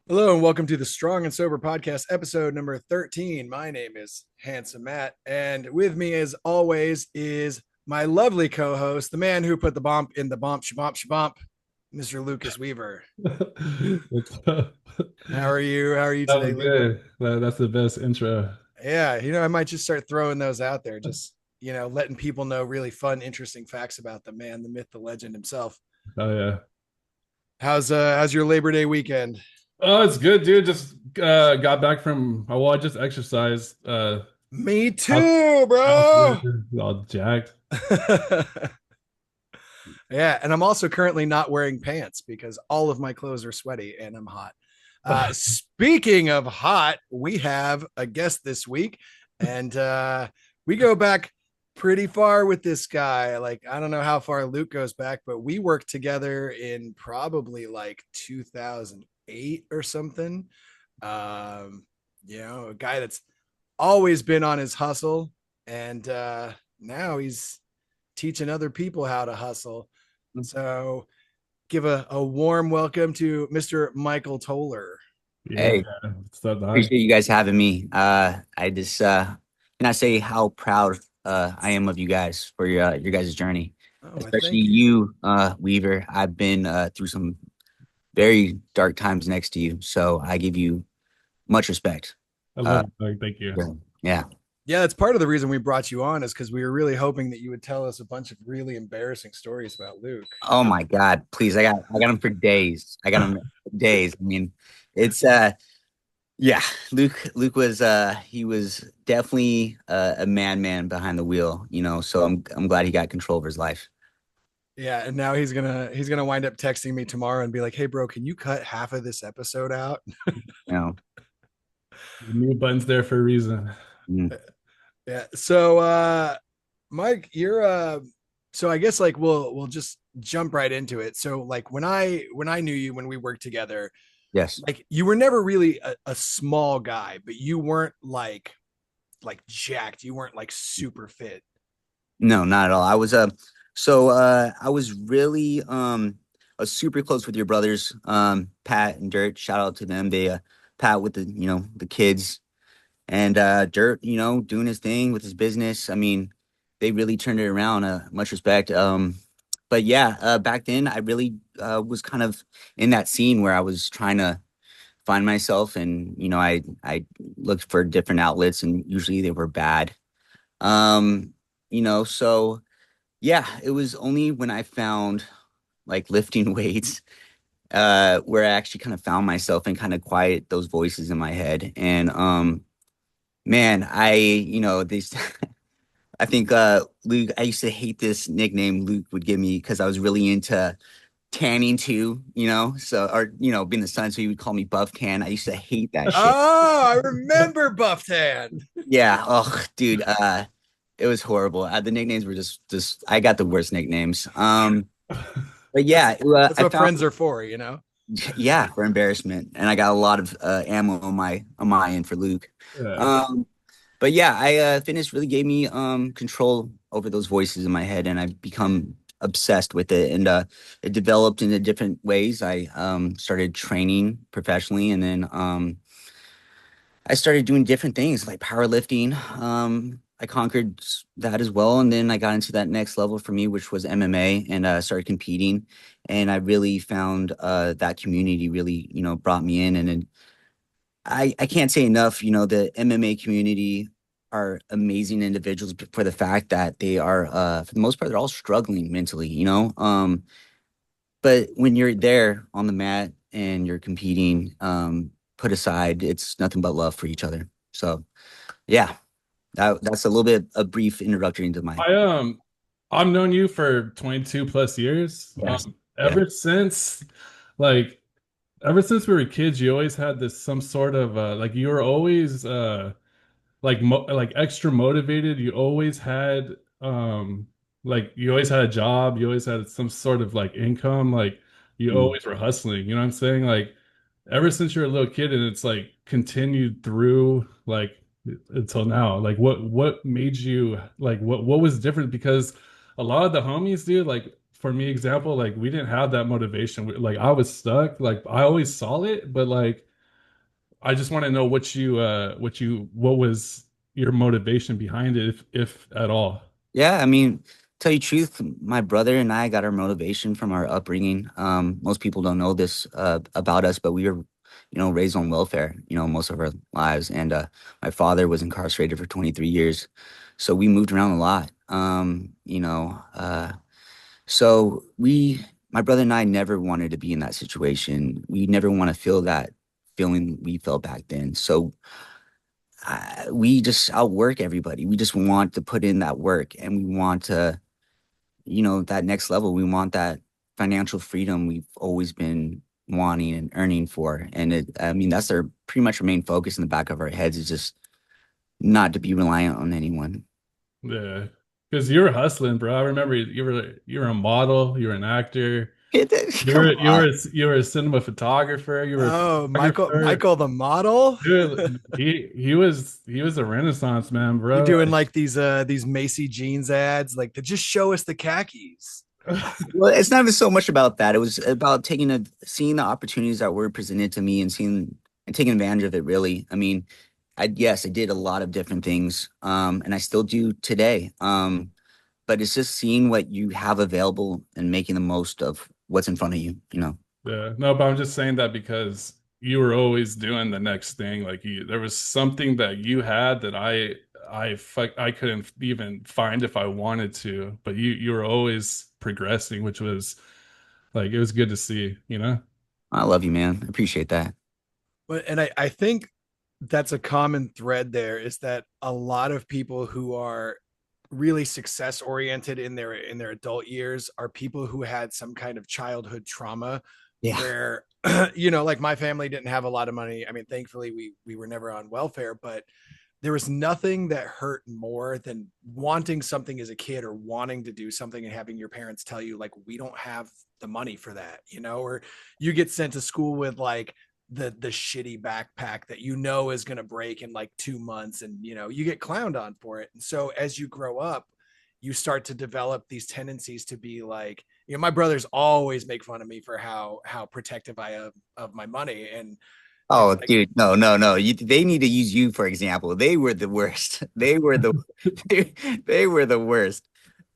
Hello and welcome to the Strong and Sober Podcast, episode number 13. My name is Handsome Matt, and with me, as always, is my lovely co-host, the man who put the bump in the bump, shabomp, shabomp, Mr. Lucas Weaver. What's up? How are you? How are you That today, was Luke? good. That's the best intro. Yeah, I might just start throwing those out there, just letting people know really fun, interesting facts about the man, the myth, the legend himself. Oh yeah. How's your Labor Day weekend? Oh, it's good, dude. Just got back from well, I just exercised. Me House, too, house bro. all jacked. Yeah, and I'm also currently not wearing pants because all of my clothes are sweaty and I'm hot. Speaking of hot, we have a guest this week, and we go back pretty far with this guy. Like, I don't know how far Luke goes back, but we worked together in probably like 2008 or something. Um, a guy that's always been on his hustle, and now he's teaching other people how to hustle. So give a warm welcome to Mr. Michael Toler. Yeah. Hey, What's up, dog? appreciate you guys having me. I just can I say how proud I am of you guys for your guys' journey, Oh, I especially thank you. you, Weaver. I've been through some very dark times next to you, so I give you much respect. I Uh, love you, dog. Thank you. yeah. Yeah. Yeah, that's part of the reason we brought you on is because we were really hoping that you would tell us a bunch of really embarrassing stories about Luke. Oh my God, please! I got them for days. I got them for days. I mean, it's yeah, Luke was he was definitely a man behind the wheel, so I'm glad he got control of his life. Yeah, and now he's gonna wind up texting me tomorrow and be like, "Hey, bro, can you cut half of this episode out?" You know. The mute button's there for a reason. Mm. Yeah. So Mike, you're so I guess like we'll just jump right into it. So like when I knew you when we worked together, Yes. like you were never really a small guy, but you weren't like jacked. You weren't like super fit. No, not at all. I was really I was super close with your brothers, Pat and Dirt. Shout out to them. They Pat with the kids, and Dirt, doing his thing with his business. I mean, they really turned it around. Much respect. But yeah, back then I really was kind of in that scene where I was trying to find myself, and I looked for different outlets, and usually they were bad. Um, so yeah, it was only when I found like lifting weights where I actually kind of found myself and kind of quiet those voices in my head. And man, this I think Luke, I used to hate this nickname Luke would give me because I was really into tanning too, so or being the sun, so he would call me Buff Tan. I used to hate that shit. Oh, I remember Buff Tan. Yeah, oh dude, it was horrible. The nicknames were just I got the worst nicknames. But That's yeah, that's I what found friends are for. yeah, for embarrassment, and I got a lot of ammo on my end for Luke. Yeah. Um, but yeah, I fitness really gave me control over those voices in my head, and I've become obsessed with it, and it developed into different ways. I started training professionally, and then I started doing different things like powerlifting. I conquered that as well, and then I got into that next level for me, which was MMA, and started competing. And I really found that community really, brought me in. And then I can't say enough. The MMA community are amazing individuals for the fact that they are, for the most part, they're all struggling mentally. But when you're there on the mat and you're competing, put aside, it's nothing but love for each other. So yeah, that's a little bit a brief introductory into my I I've known you for 22 plus years. yes, yeah. Ever since like ever since we were kids, you always had this some sort of like you were always like extra motivated. You always had like you always had a job, you always had some sort of like income, like you Mm. always were hustling, you know what I'm saying? Like ever since you're a little kid and it's like continued through like until now. Like what made you like what was different? Because a lot of the homies, dude, like for me example, like we didn't have that motivation. Like I was stuck, like I always saw it, but like I just want to know what was your motivation behind it, if at all. Yeah, I mean, tell you the truth, my brother and I got our motivation from our upbringing. Most people don't know this about us, but we were, raised on welfare, most of our lives. And my father was incarcerated for 23 years, so we moved around a lot. So my brother and I never wanted to be in that situation. We never want to feel that feeling we felt back then. So we just outwork everybody. We just want to put in that work, and we want to, that next level. We want that financial freedom we've always been wanting and earning for. And I mean, that's our pretty much our main focus in the back of our heads is just not to be reliant on anyone. Yeah, because you were hustling, bro. I remember you were a model, you were an actor, you Come were you on. were you were a cinema photographer, you were a Oh, photographer. Michael the model. Dude, he was a Renaissance man, You bro. doing like these Macy jeans ads, like to just show us the khakis. Well, it's not even so much about that. It was about seeing the opportunities that were presented to me and seeing and taking advantage of it, really. I mean, yes, I did a lot of different things, and I still do today. But it's just seeing what you have available and making the most of what's in front of you. Yeah, no, but I'm just saying that because you were always doing the next thing. Like there was something that you had that I couldn't even find if I wanted to. But you were always progressing, which was like it was good to see, you know? I love you, man. I appreciate that. But and I think that's a common thread there is that a lot of people who are really success oriented in their adult years are people who had some kind of childhood trauma Yeah. where like my family didn't have a lot of money. I mean, thankfully we were never on welfare, but there was nothing that hurt more than wanting something as a kid or wanting to do something and having your parents tell you like we don't have the money for that, or you get sent to school with like the shitty backpack that is going to break in like 2 months, and you get clowned on for it. And so as you grow up, you start to develop these tendencies to be like, my brothers always make fun of me for how protective I am of my money. And Oh, it's like, dude, no, no, no. They need to use you for example. They were the worst. They were the worst.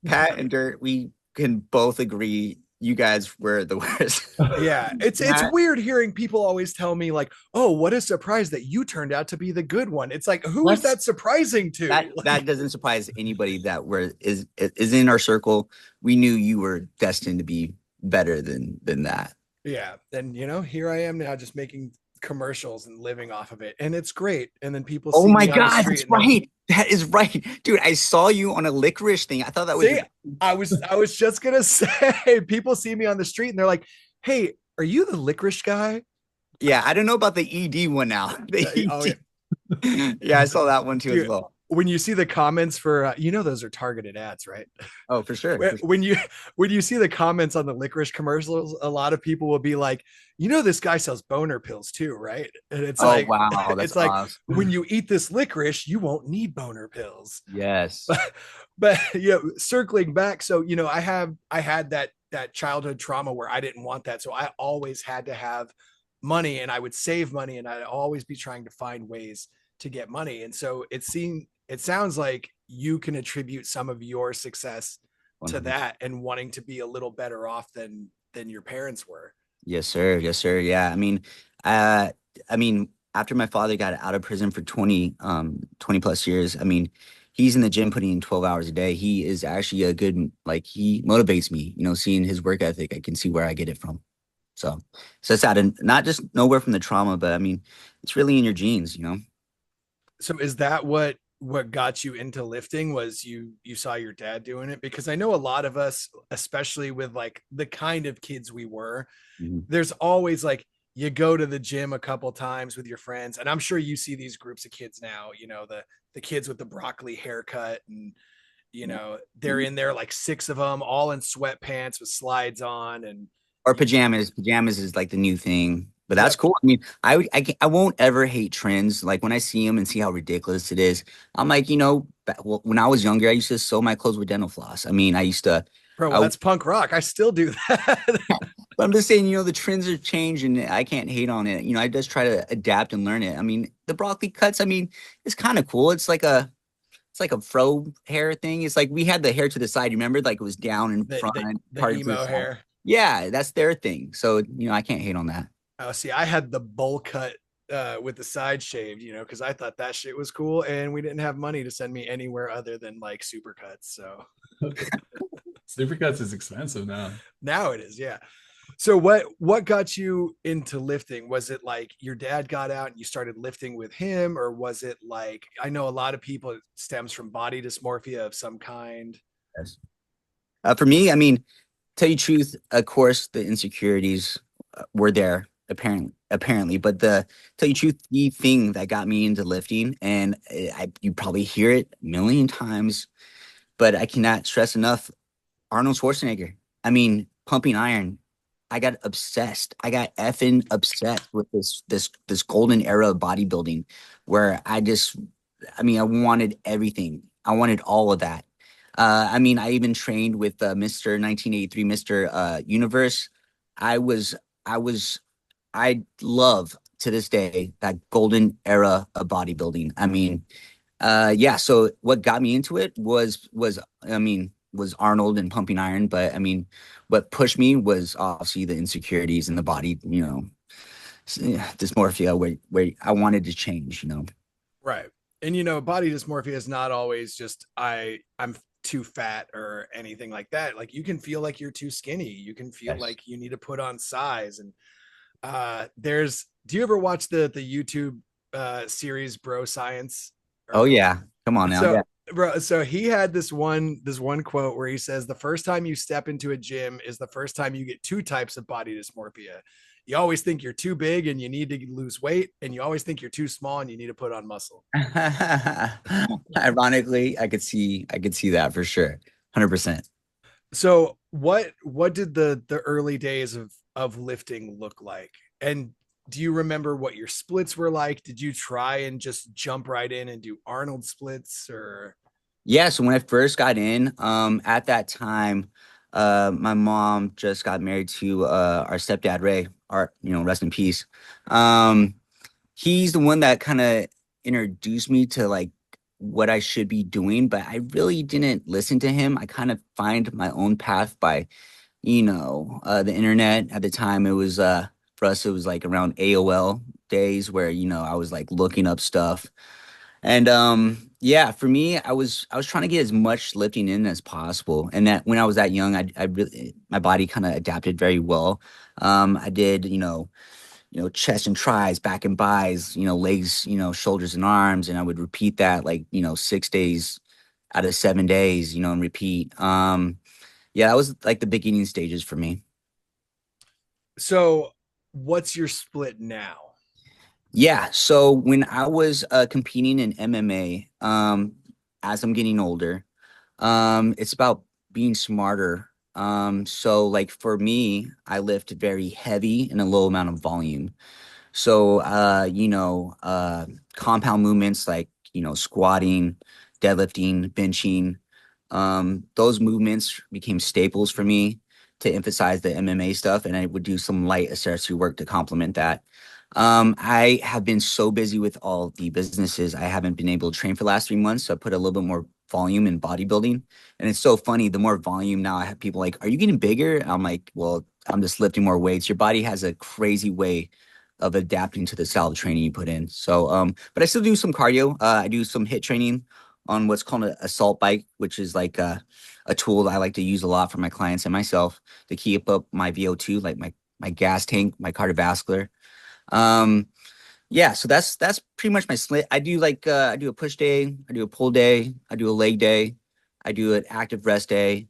Pat and Dirt, we can both agree you guys were the worst. yeah, it's Matt, weird hearing people always tell me like, oh, what a surprise that you turned out to be the good one. It's like, who is that's that surprising that to? that doesn't surprise anybody that is in our circle. We knew you were destined to be better than that. Yeah, and here I am now just making commercials and living off of it, and it's great. And then people Oh see my me on the God, street that's and they're, right. That is right. Dude, I saw you on a licorice thing. I thought that was see, I was just gonna say, people see me on the street and they're like, hey, are you the licorice guy? yeah, I don't know about the ED one now. The Oh yeah, ED. Yeah, I saw that one too as dude. well. When you see the comments for those are targeted ads, right? Oh, for sure. For sure. When you see the comments on the licorice commercials, a lot of people will be like, this guy sells boner pills too, right? And it's Oh, like wow. That's it's like awesome. when you eat this licorice, you won't need boner pills. Yes. But circling back, so I had that childhood trauma where I didn't want that, so I always had to have money, and I would save money, and I'd always be trying to find ways to get money. And so it sounds like you can attribute some of your success to 100. that and wanting to be a little better off than your parents were. Yes, sir. Yes, sir. Yeah. Uh, I mean, after my father got out of prison for 20 plus years, I mean, he's in the gym putting in 12 hours a day. He is actually like, he motivates me, seeing his work ethic. I can see where I get it from. So it's out of not just nowhere from the trauma, but I mean, it's really in your genes. So is that what got you into lifting? Was you saw your dad doing it? Because I know a lot of us, especially with like the kind of kids we were, Mhm. there's always like you go to the gym a couple times with your friends, and I'm sure you see these groups of kids now, the kids with the broccoli haircut, and they're in there like six of them all in sweatpants with slides on, and Or pajamas. Pajamas is like the new thing, but that's yep. cool. I mean, I won't ever hate trends. Like when I see them and see how ridiculous it is, I'm like, when I was younger, I used to sew my clothes with dental floss. I mean, I used to Bro, well, I, that's punk rock. I still do that. but I'm just saying, the trends have changed and I can't hate on it. I just try to adapt and learn it. I mean, the broccoli cuts, I mean, it's kind of cool. It's like a fro hair thing. It's like we had the hair to the side. You remember? Like it was down in the, front, the the parted to the emo side. hair. Yeah, that's their thing. So, I can't hate on that. Oh, see, I had the bowl cut with the side shaved, because I thought that shit was cool, and we didn't have money to send me anywhere other than like supercuts. So Supercuts is expensive now. now it is, yeah. So what got you into lifting? Was it like your dad got out and you started lifting with him, or was it like, I know a lot of people, it stems from body dysmorphia of some kind? Yes. For me, I mean, tell you the truth, of course, the insecurities were there apparently, but the tell you the truth, the thing that got me into lifting, and you probably hear it a million times, but I cannot stress enough, Arnold Schwarzenegger. I mean, pumping iron. I got obsessed. I got effing obsessed with this golden era of bodybuilding, where I mean, I wanted everything. I wanted all of that. I mean, I even trained with Mr. 1983, Mr. Universe. I was, I was, I love to this day that golden era of bodybuilding. I mean, yeah. So what got me into it I mean, was Arnold and pumping iron. But I mean, what pushed me was obviously the insecurities in the body. Dysmorphia, where I wanted to change. Right. And body dysmorphia is not always just I'm too fat or anything like that. Like you can feel like you're too skinny. You can feel Yes. like you need to put on size. And there's do you ever watch the YouTube series Bro Science? Oh Or yeah. Come on now. so Yeah. bro, so he had this one quote where he says the first time you step into a gym is the first time you get two types of body dysmorphia. You always think you're too big and you need to lose weight, and you always think you're too small and you need to put on muscle. Ironically, I could see that for sure. 100%. So what did the early days of lifting look like? And do you remember what your splits were like? Did you try and just jump right in and do Arnold splits or Yeah, so when I first got in, at that time, my mom just got married to our stepdad Ray, rest in peace. Um, he's the one that kind of introduced me to like what I should be doing, but I really didn't listen to him. I kind of find my own path by, the internet. At the time it was for us it was like around AOL days where, I was like looking up stuff. And yeah, for me, I was trying to get as much lifting in as possible. And that when I was that young, I really my body kind of adapted very well. I did, chest and tries, back and bis, legs, shoulders and arms, and I would repeat that like, 6 days out of 7 days, and repeat. Yeah, that was like the beginning stages for me. so what's your split now? Yeah, so when I was competing in MMA, as I'm getting older, it's about being smarter. So like for me, I lift very heavy in a low amount of volume. So compound movements like, squatting, deadlifting, benching, those movements became staples for me to emphasize the MMA stuff, and I would do some light accessory work to complement that. I have been so busy with all the businesses, I haven't been able to train for the last 3 months. So I put a little bit more volume in bodybuilding. And it's so funny, the more volume now I have people like, are you getting bigger? I'm like, well, I'm just lifting more weights. Your body has a crazy way of adapting to the style of training you put in. So, but I still do some cardio. I do some hit training on what's called an assault bike, which is like a tool that I like to use a lot for my clients and myself to keep up my VO2, like my gas tank, my cardiovascular. Um, yeah, so that's pretty much my split. I do a push day, I do a pull day, I do a leg day, I do an active rest day.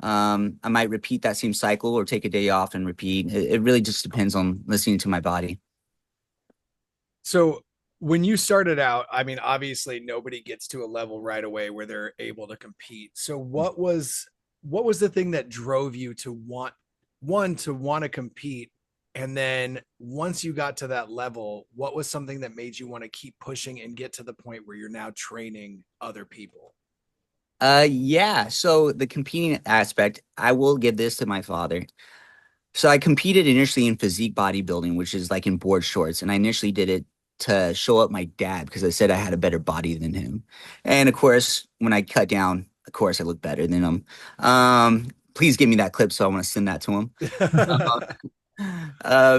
I might repeat that same cycle or take a day off and repeat. It really just depends on listening to my body. So when you started out, I mean, obviously nobody gets to a level right away where they're able to compete. So what was the thing that drove you to want to compete? And then once you got to that level, what was something that made you want to keep pushing and get to the point where you're now training other people? Yeah. So the competing aspect, I will give this to my father. So I competed initially in physique bodybuilding, which is like in board shorts, and I initially did it to show up my dad because I said I had a better body than him. And of course, when I cut down, of course I look better than him. Please give me that clip, so I want to send that to him.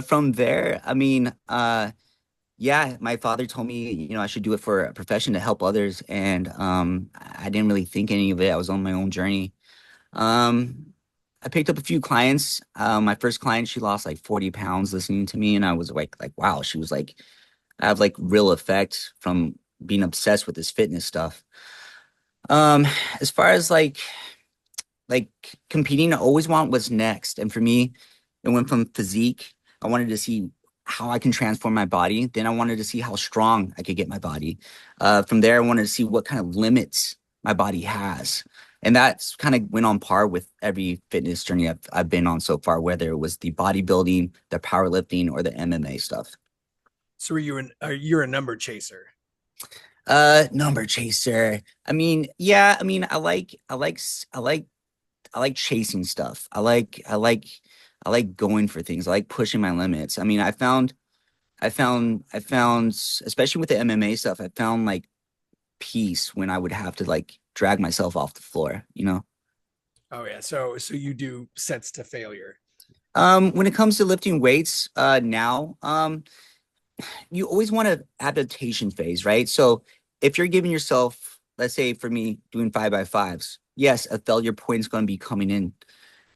From there, I mean, yeah, my father told me, I should do it for a profession to help others, and I didn't really think any of it. I was on my own journey. Um, I picked up a few clients. My first client, she lost like 40 pounds listening to me, and I was like, wow, she was like, I have like real effect from being obsessed with this fitness stuff. Um, as far as like competing, I always want what's next. And for me, it went from physique. I wanted to see how I can transform my body. Then I wanted to see how strong I could get my body. From there, I wanted to see what kind of limits my body has. And that's kind of went on par with every fitness journey I've been on so far, whether it was the bodybuilding, the powerlifting, or the MMA stuff. So you're a number chaser. Number chaser. I mean, yeah, I mean, I like chasing stuff. I like going for things. I like pushing my limits. I mean, I found, especially with the MMA stuff, I found like peace when I would have to like drag myself off the floor, you know? Oh yeah. So you do sets to failure. When it comes to lifting weights, now, you always want an adaptation phase, right? So if you're giving yourself, let's say for me, doing 5x5s, yes, a failure point is going to be coming in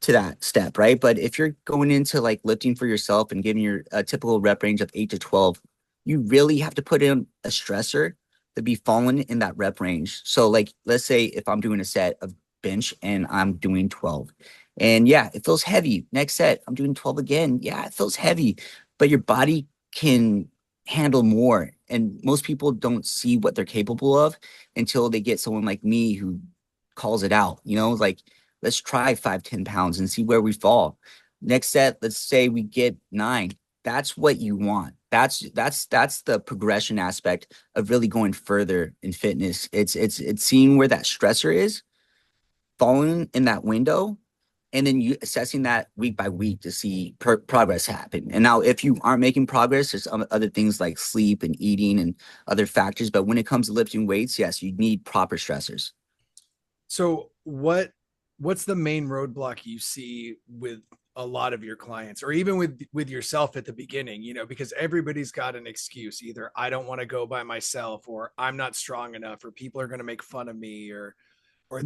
to that step, right? But if you're going into like lifting for yourself and giving your a typical rep range of 8 to 12, you really have to put in a stressor to be falling in that rep range. So like, let's say if I'm doing a set of bench and I'm doing 12, and yeah, it feels heavy. Next set, I'm doing 12 again. Yeah, it feels heavy, but your body can handle more. And most people don't see what they're capable of until they get someone like me who calls it out, like let's try 5, 10 pounds and see where we fall. Next set, let's say we get 9. That's what you want. That's the progression aspect of really going further in fitness. It's seeing where that stressor is, falling in that window, and then you assessing that week by week to see progress happen. And now, if you aren't making progress, there's other things like sleep and eating and other factors. But when it comes to lifting weights, yes, you need proper stressors. So what's the main roadblock you see with a lot of your clients, or even with yourself at the beginning, because everybody's got an excuse. Either I don't want to go by myself, or I'm not strong enough, or people are going to make fun of me, or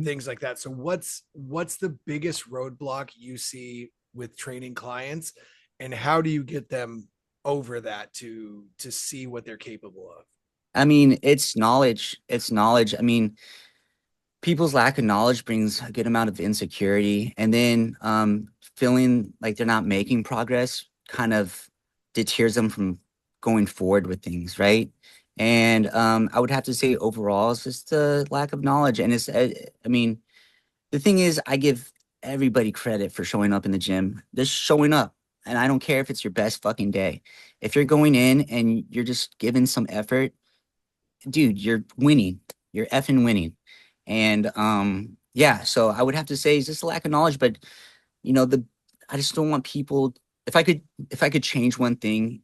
things like that. So what's the biggest roadblock you see with training clients, and how do you get them over that to see what they're capable of? I mean, it's knowledge. It's knowledge. I mean, people's lack of knowledge brings a good amount of insecurity, and then feeling like they're not making progress kind of deters them from going forward with things, right? And I would have to say overall it's just a lack of knowledge. And I mean, the thing is, I give everybody credit for showing up in the gym, just showing up. And I don't care if it's your best fucking day. If you're going in and you're just giving some effort, dude, you're winning. You're effing winning. And yeah, so I would have to say it's just a lack of knowledge, but the I just don't want people, if I could change one thing.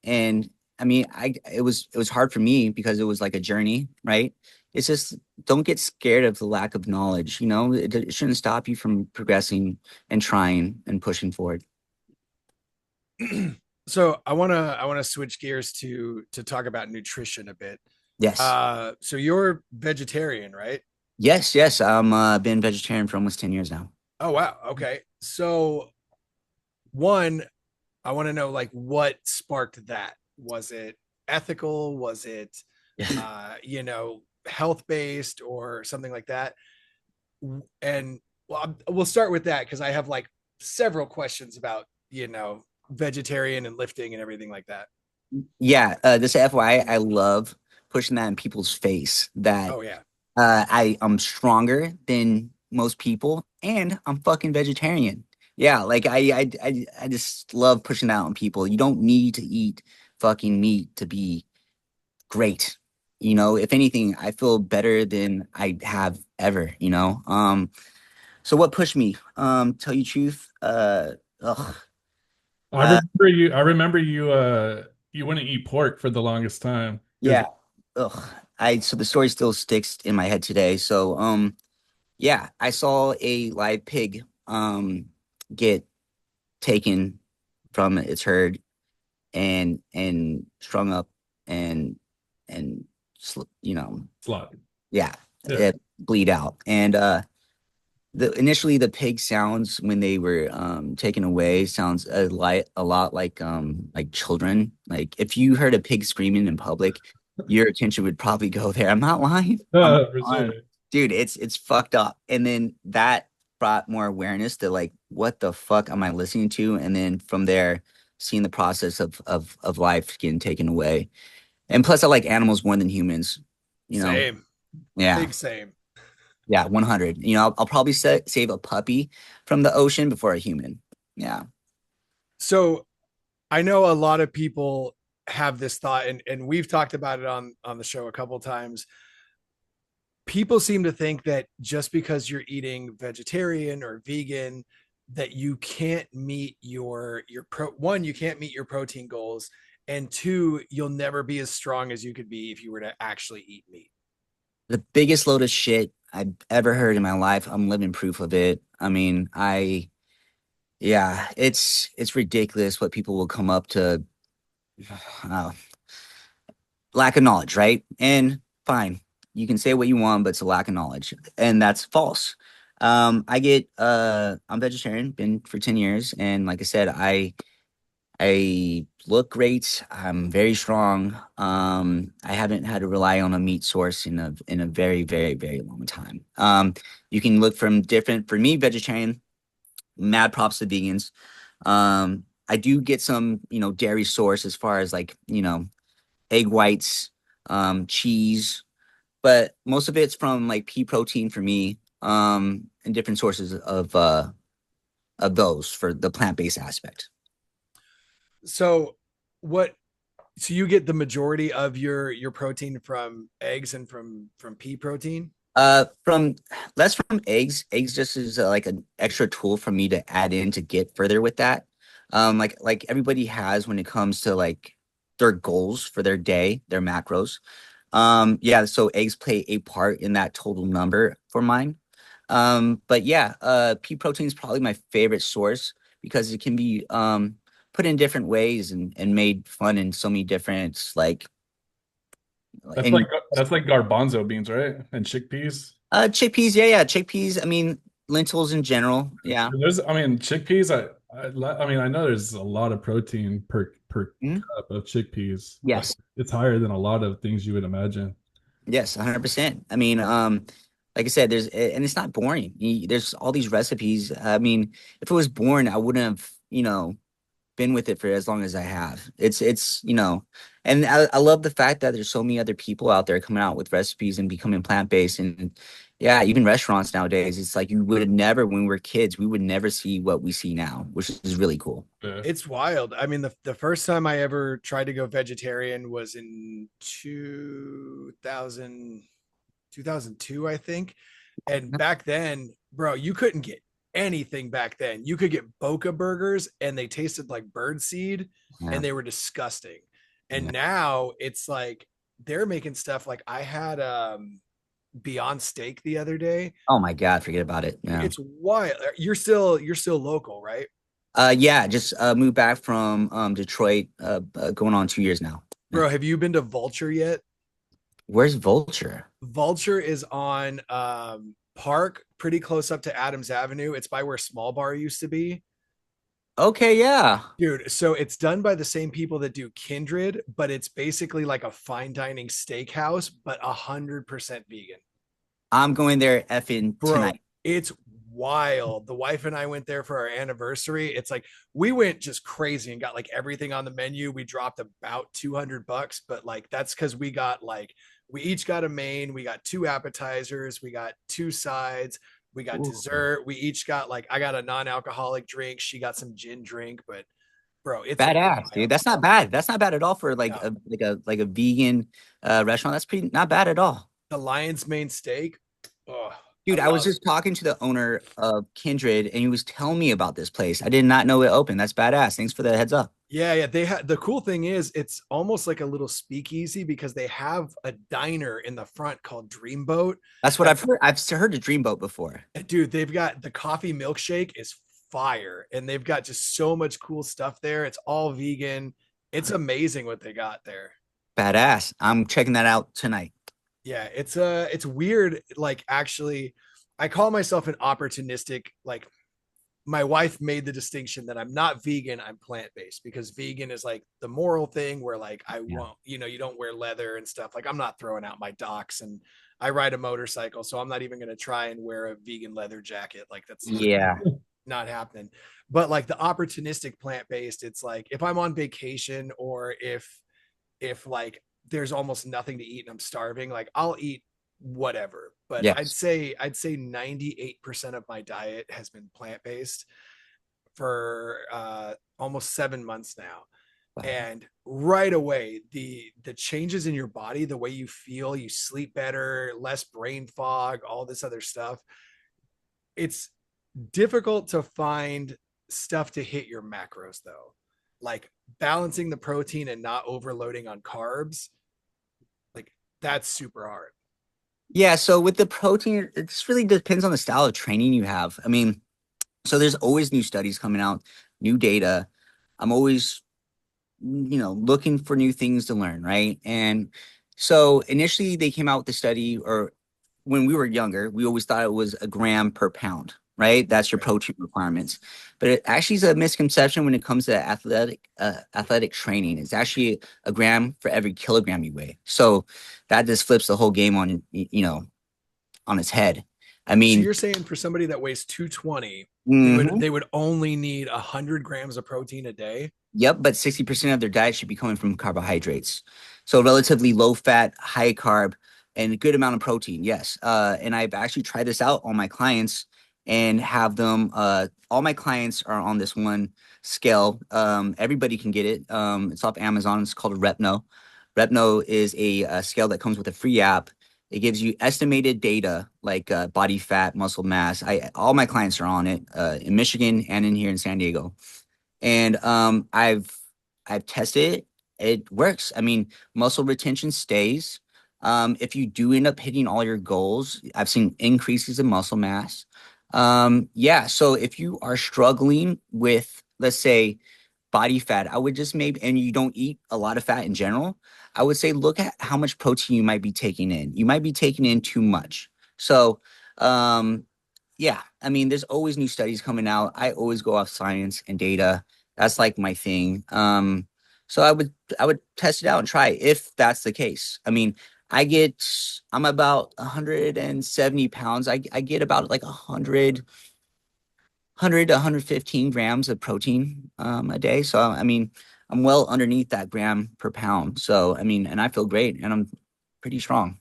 And I mean, I it was hard for me because it was like a journey, right? It's just don't get scared of the lack of knowledge, it shouldn't stop you from progressing and trying and pushing forward. So I want to switch gears to talk about nutrition a bit. Yes. So you're vegetarian, right? Yes, yes. I'm been vegetarian for almost 10 years now. Oh wow. Okay. So one, I want to know like what sparked that. Was it ethical? Was it health based or something like that? And well, we'll start with that because I have like several questions about vegetarian and lifting and everything like that. Yeah, this FYI, I love pushing that in people's face that Oh yeah. I'm stronger than most people and I'm fucking vegetarian. Yeah, like I just love pushing that on people. You don't need to eat fucking meat to be great. you know, if anything, I feel better than I have ever, you know. So what pushed me? Tell you truth, ugh, I uh, remember you. I remember you. You wouldn't eat pork for the longest time because yeah, ugh. So the story still sticks in my head today. So, yeah, I saw a live pig, get taken from its herd and strung up and and you know, slaughter. yeah, Yeah, it bleed out. And initially the pig sounds when they were taken away sounds a lot like children. Like if you heard a pig screaming in public, your attention would probably go there. I'm not lying. I'm not for lying. sure. Dude, it's fucked up. And then that brought more awareness to like what the fuck am I listening to? And then from there, seeing the process of life getting taken away. And plus I like animals more than humans, you know. Same, Yeah. big same. Yeah, 100. You know, I'll probably save a puppy from the ocean before a human. Yeah. So I know a lot of people have this thought, and we've talked about it on the show a couple times. People seem to think that just because you're eating vegetarian or vegan, that you can't meet one, you can't meet your protein goals, and two, you'll never be as strong as you could be if you were to actually eat meat. The biggest load of shit I've ever heard in my life. I'm living proof of it. I mean, yeah, it's ridiculous what people will come up to. Uh, lack of knowledge, right? And fine, you can say what you want, but it's a lack of knowledge, and that's false. I'm vegetarian, been for 10 years, and like I said, I look great. I'm very strong. I haven't had to rely on a meat source in a very, very, very long time. You can look from different, for me, vegetarian, mad props to vegans. I do get some, you know, dairy source as far as like, you know, egg whites, cheese, but most of it's from like pea protein for me, and different sources of those for the plant-based aspect. So what so you get the majority of your protein from eggs and from pea protein? From less from eggs. Eggs just is like an extra tool for me to add in to get further with that. Like everybody has when it comes to like their goals for their day, their macros. Yeah, so eggs play a part in that total number for mine. But yeah, pea protein is probably my favorite source because it can be put in different ways and made fun in so many different like That's like and garbanzo beans, right? And chickpeas. chickpeas, yeah, chickpeas. I mean, lentils in general, yeah. I mean, chickpeas. I mean, I know there's a lot of protein per Mhm. cup of chickpeas. Like Yes, it's higher than a lot of things you would imagine. yes, 100%. I mean, like I said, and it's not boring. There's all these recipes. I mean, if it was boring, I wouldn't have, you know, been with it for as long as I have. It's you know, and I love the fact that there's so many other people out there coming out with recipes and becoming plant-based and yeah, even restaurants nowadays. It's like you would never when we were kids, we would never see what we see now, which is really cool. Yeah. It's wild. I mean, the first time I ever tried to go vegetarian was in 2002, I think. And back then, bro, you couldn't get anything back then. You could get Boca burgers and they tasted like bird seed Yeah. and they were disgusting. Yeah. And now it's like they're making stuff like I had Beyond Steak the other day. Oh my God, forget about it. Dude, Yeah. it's wild. You're still local, right? Yeah, just moved back from Detroit, going on 2 years now. Yeah. Bro, have you been to Vulture yet? Where's Vulture? Vulture is on Park, pretty close up to Adams Avenue. It's by where Small Bar used to be. Okay, yeah. Dude, so it's done by the same people that do Kindred, but it's basically like a fine dining steakhouse, but 100% vegan. I'm going there effing Bro, tonight. it's wild. The wife and I went there for our anniversary. It's like we went just crazy and got like everything on the menu. We dropped about $200, but like that's because we each got a main, we got two appetizers, we got two sides, we got Ooh. dessert. We each got like I got a non-alcoholic drink, she got some gin drink, but bro. It's Badass, dude. wild. That's not bad. That's not bad at all for like No, a vegan restaurant. That's pretty not bad at all. the lion's mane steak. Oh, I Dude, I was love it. just talking to the owner of Kindred and he was telling me about this place. I did not know it opened. That's badass. Thanks for the heads up. Yeah, yeah. They had the cool thing is it's almost like a little speakeasy because they have a diner in the front called Dreamboat. That's what I've That's heard. I've heard of Dreamboat before. dude, they've got the coffee milkshake is fire, and they've got just so much cool stuff there. It's all vegan. It's amazing what they got there. Badass. I'm checking that out tonight. Yeah, it's weird. Like actually, I call myself an opportunistic. Like my wife made the distinction that I'm not vegan, I'm plant-based because vegan is like the moral thing where like I Yeah. won't, you don't wear leather and stuff. Like I'm not throwing out my docs and I ride a motorcycle, so I'm not even going to try and wear a vegan leather jacket. Like that's Yeah. not happening. But like the opportunistic plant-based, it's like if I'm on vacation or if like there's almost nothing to eat and I'm starving, like I'll eat whatever. But I'd Yes. say I'd say 98% of my diet has been plant-based for almost 7 months now. Wow. And right away, the changes in your body, the way you feel, you sleep better, less brain fog, all this other stuff. It's difficult to find stuff to hit your macros though. Like balancing the protein and not overloading on carbs, like that's super hard. Yeah. So with the protein, it just really depends on the style of training you have. I mean, so there's always new studies coming out, new data. I'm always, looking for new things to learn, right? And so initially they came out with the study, or when we were younger, we always thought it was a gram per pound, right? That's your Right. protein requirements. But it actually is a misconception when it comes to athletic training. It's actually a gram for every kilogram you weigh. So that just flips the whole game on its head. I So mean, you're saying for somebody that weighs 220, they would mhm. they would only need 100 grams of protein a day. Yep, but 60% of their diet should be coming from carbohydrates. So relatively low fat, high carb, and a good amount of protein. Yes. And I've actually tried this out on my clients and have them all my clients are on this one scale. Everybody can get it. It's off Amazon. It's called Repno. Repno is a scale that comes with a free app. It gives you estimated data like body fat, muscle mass. I all my clients are on it in Michigan and in here in San Diego, and I've tested it. It works. I mean, muscle retention stays. If you do end up hitting all your goals, I've seen increases in muscle mass. Yeah, so if you are struggling with, let's say, body fat, I would just maybe, and you don't eat a lot of fat in general, I would say look at how much protein you might be taking in. You might be taking in too much. So, um, yeah, I mean, there's always new studies coming out. I always go off science and data. That's like my thing. So I would test it out and try it if that's the case. I mean, I'm about 170 pounds. I get about like 100 to 115 grams of protein a day. So I mean, I'm well underneath that gram per pound. So I mean, and I feel great and I'm pretty strong.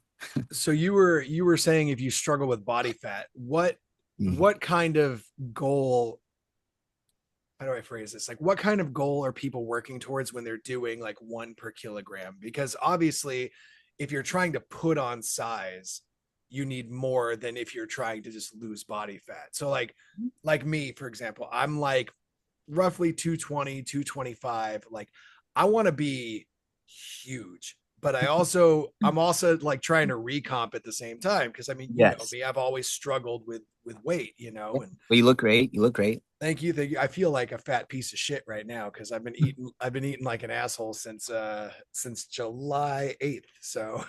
So you were saying if you struggle with body fat, what Mm. what kind of goal, how do I phrase this? Like, what kind of goal are people working towards when they're doing like 1 per kilogram? Because obviously, if you're trying to put on size, you need more than if you're trying to just lose body fat. So, like me, for example, I'm like roughly 220, 225. Like, I want to be huge, but I'm also like trying to recomp at the same time. Cause I mean, you know Yes. me, I've always struggled with weight, Well, and you look great. You look great. thank you. Thank you. I feel like a fat piece of shit right now because I've been eating like an asshole since July 8th. So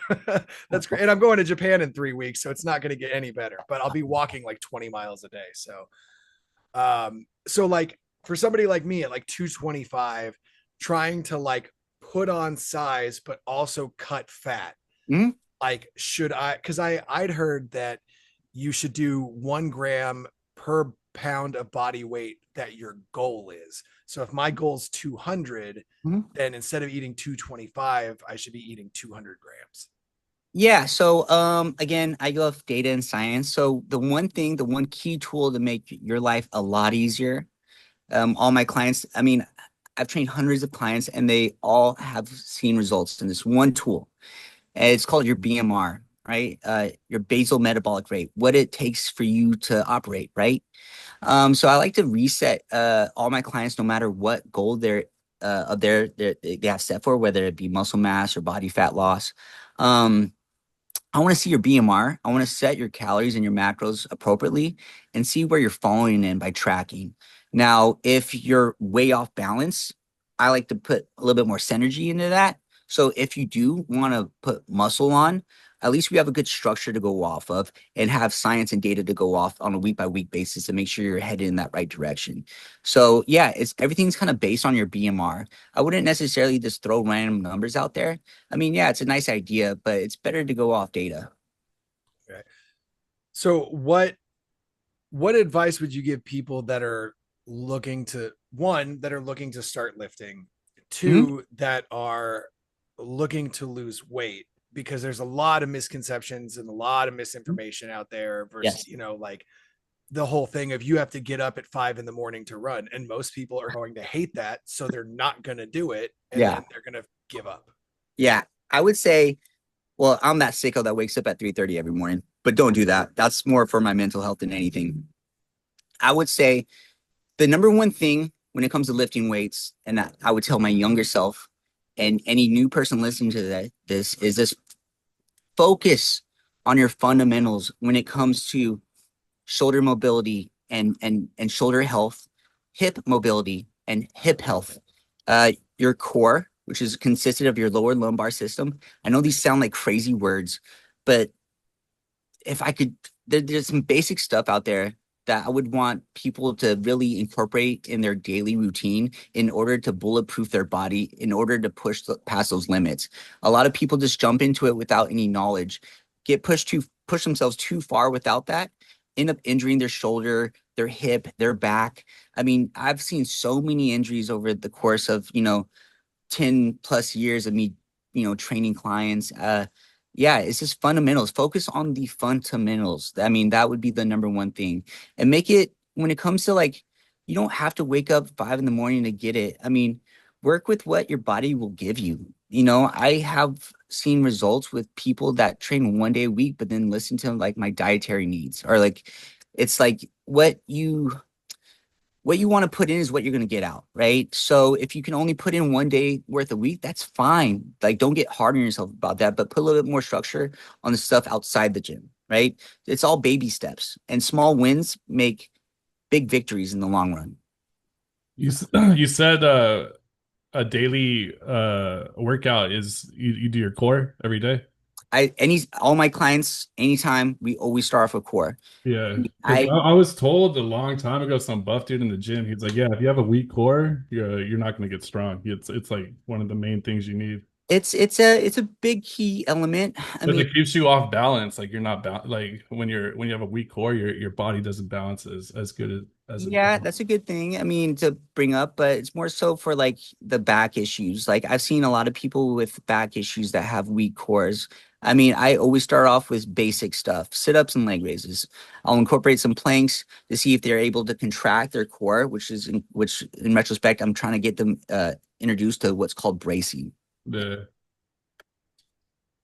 that's great. And I'm going to Japan in 3 weeks, so it's not going to get any better. But I'll be walking like 20 miles a day. So like for somebody like me at like 225, trying to like put on size but also cut fat, Mhm. like should I, because I'd heard that you should do 1 gram per pound of body weight that your goal is. So if my goal is 200, Mhm. then instead of eating 225, I should be eating 200 grams. Yeah. So, again, I go off data and science. So the one key tool to make your life a lot easier, all my clients, I mean, I've trained hundreds of clients, and they all have seen results in this one tool. And it's called your BMR, right? Your basal metabolic rate, what it takes for you to operate, right? So I like to reset all my clients, no matter what goal they have set for, whether it be muscle mass or body fat loss. Um, I want to see your BMR. I want to set your calories and your macros appropriately and see where you're falling in by tracking. Now, if you're way off balance, I like to put a little bit more synergy into that. So if you do want to put muscle on, at least we have a good structure to go off of and have science and data to go off on a week by week basis to make sure you're headed in that right direction. So yeah, it's everything's kind of based on your BMR. I wouldn't necessarily just throw random numbers out there. I mean, yeah, it's a nice idea, but it's better to go off data. Okay. So what advice would you give people that are looking to one that are looking to start lifting, Mhm. two that are looking to lose weight? Because there's a lot of misconceptions and a lot of misinformation out there versus, Yes. like the whole thing of you have to get up at 5 in the morning to run. And most people are going to hate that. So they're not going to do it. And Yeah. then they're going to give up. Yeah. I would say, well, I'm that sicko that wakes up at 3:30 every morning, but don't do that. That's more for my mental health than anything. I would say the number one thing when it comes to lifting weights, and I would tell my younger self and any new person listening to this is this: focus on your fundamentals when it comes to shoulder mobility and shoulder health, hip mobility and hip health. Your core, which is consisted of your lower lumbar system. I know these sound like crazy words, but if I could, there's some basic stuff out there that I would want people to really incorporate in their daily routine in order to bulletproof their body, in order to past those limits. A lot of people just jump into it without any knowledge, push themselves too far without that, end up injuring their shoulder, their hip, their back. I mean, I've seen so many injuries over the course of 10 plus years of me, training clients. Yeah, it's just fundamentals. Focus on the fundamentals. I mean, that would be the number one thing. And make it when it comes to like, you don't have to wake up 5 in the morning to get it. I mean, work with what your body will give you. I have seen results with people that train 1 day a week, but then listen to like my dietary needs or like it's like what you want to put in is what you're going to get out, right? So if you can only put in 1 day worth a week, that's fine. Like, don't get hard on yourself about that, but put a little bit more structure on the stuff outside the gym, right? It's all baby steps, and small wins make big victories in the long run. You said a daily workout is you do your core every day. All my clients, anytime, we always start off with core. Yeah, because I I was told a long time ago, some buff dude in the gym, he's like, yeah, if you have a weak core, you're not going to get strong. It's like one of the main things you need it's a big key element. I because mean, it keeps you off balance. Like you're not like when you have a weak core, your body doesn't balance as good as it yeah, does. that's a good thing. I mean, to bring up, but it's more so for like the back issues. Like I've seen a lot of people with back issues that have weak cores. I mean, I always start off with basic stuff, sit-ups and leg raises. I'll incorporate some planks to see if they're able to contract their core, which in retrospect, I'm trying to get them introduced to what's called bracing. The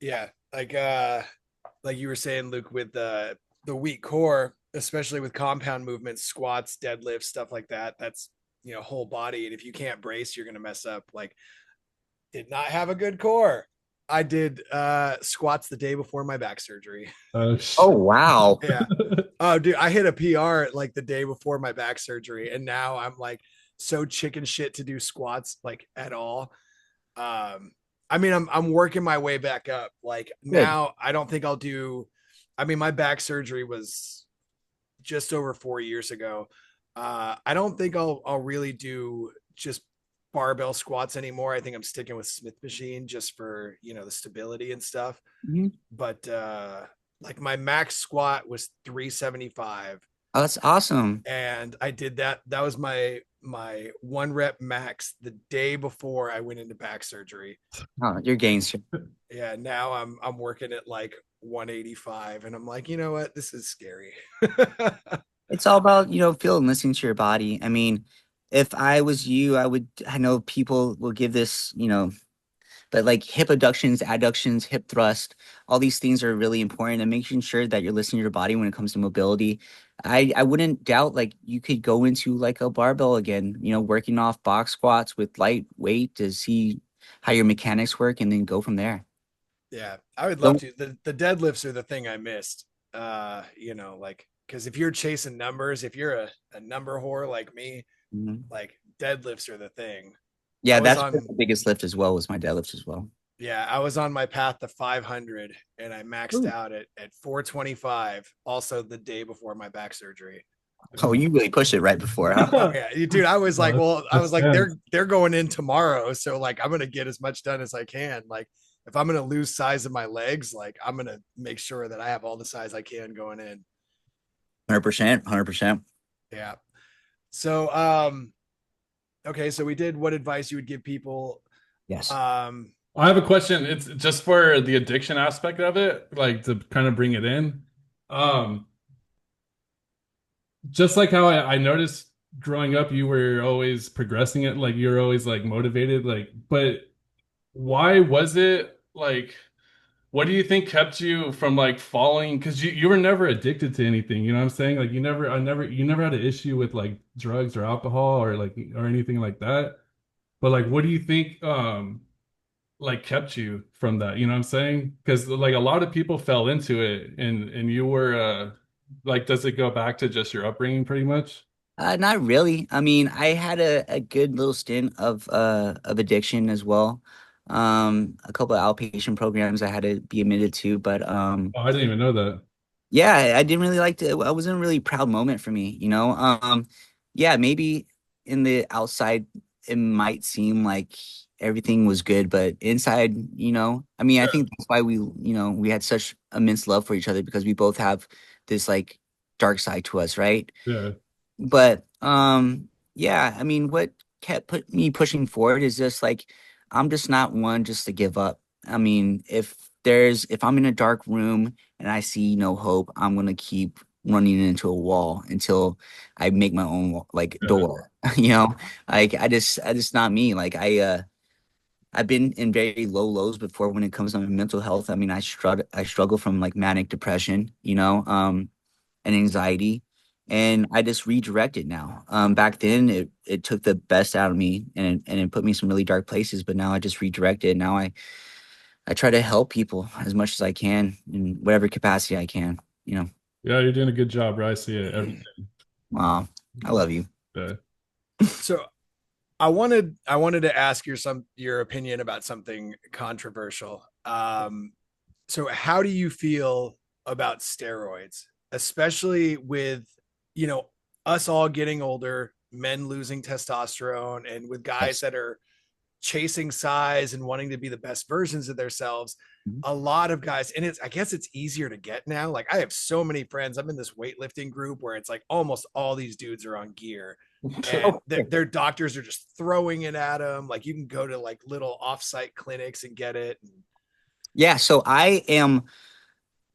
Yeah. Like you were saying, Luke, with the weak core, especially with compound movements, squats, deadlifts, stuff like that. That's whole body. And if you can't brace, you're gonna mess up. Like, did not have a good core. I did squats the day before my back surgery. uh, Oh, wow. Yeah. Oh, dude, I hit a PR like the day before my back surgery, and now I'm like so chicken shit to do squats like at all. Um, I mean, I'm working my way back up. Like Good. now, I don't think I'll do. I mean, my back surgery was just over 4 years ago. I don't think I'll really do just barbell squats anymore. I think I'm sticking with Smith machine just for the stability and stuff. Mhm. But like my max squat was 375, Oh, that's awesome. and I did that. That was my one rep max the day before I went into back surgery. Oh, your gains. Yeah, now I'm working at like 185, and I'm like, you know what? This is scary. It's all about, feel and listening to your body. I mean, if I was you, I know people will give this, but like hip abductions, adductions, hip thrust, all these things are really important and making sure that you're listening to your body when it comes to mobility. I wouldn't doubt like you could go into like a barbell again, working off box squats with light weight to see how your mechanics work and then go from there. Yeah, I would love Don't to. The deadlifts are the thing I missed. Like because if you're chasing numbers, if you're a number whore like me, Mhm. like deadlifts are the thing. I Yeah, was that's on the biggest lift as well was my deadlift as well. Yeah, I was on my path to 500 and I maxed Ooh. out at 425 also the day before my back surgery. Oh, you really pushed it right before, huh? Oh yeah, dude, I was like, Well, well, I that's was like tense. they're going in tomorrow, so like I'm going to get as much done as I can. Like if I'm going to lose size of my legs, like I'm going to make sure that I have all the size I can going in. 100%, 100%. Yeah. So okay, so we did what advice you would give people. Yes. Um I have a question. It's just for the addiction aspect of it, like to kind of bring it in. Um, just like how I noticed growing up, you were always progressing it, like you're always like motivated, like, but why was it like, what do you think kept you from like falling? Because you were never addicted to anything, you know what I'm saying? Like you never had an issue with like drugs or alcohol or like or anything like that. But like, what do you think? Like kept you from that, you know what I'm saying? Because like a lot of people fell into it and you were like does it go back to just your upbringing pretty much? Not really. I mean, I had a good little stint of addiction as well. A couple of outpatient programs I had to be admitted to, but Oh, I didn't even know that. yeah, I didn't really like to. I wasn't a really proud moment for me. Yeah, maybe in the outside it might seem like everything was good, but inside, I mean, I think that's why we had such immense love for each other because we both have this like dark side to us, right? Yeah, But yeah, I mean, what kept put me pushing forward is just like I'm just not one just to give up. I mean, if I'm in a dark room and I see no hope, I'm gonna keep running into a wall until I make my own like yeah, door. Like I just not me. Like I've been in very low lows before when it comes to my mental health. I mean, I struggle from like manic depression, and anxiety. And I just redirect it now. Back then, it took the best out of me and it put me in some really dark places. But now I just redirect it. Now I try to help people as much as I can in whatever capacity I can. You know, yeah, you're doing a good job, bro. I see it every I love you. day. so I wanted to ask your opinion about something controversial. So how do you feel about steroids, especially with you know us all getting older, men losing testosterone, and with guys Yes. that are chasing size and wanting to be the best versions of themselves? Mhm. A lot of guys, and I guess it's easier to get now. Like I have so many friends. I'm in this weightlifting group where it's like almost all these dudes are on gear, and Oh, their doctors are just throwing it at them. Like you can go to like little offsite clinics and get it. yeah. So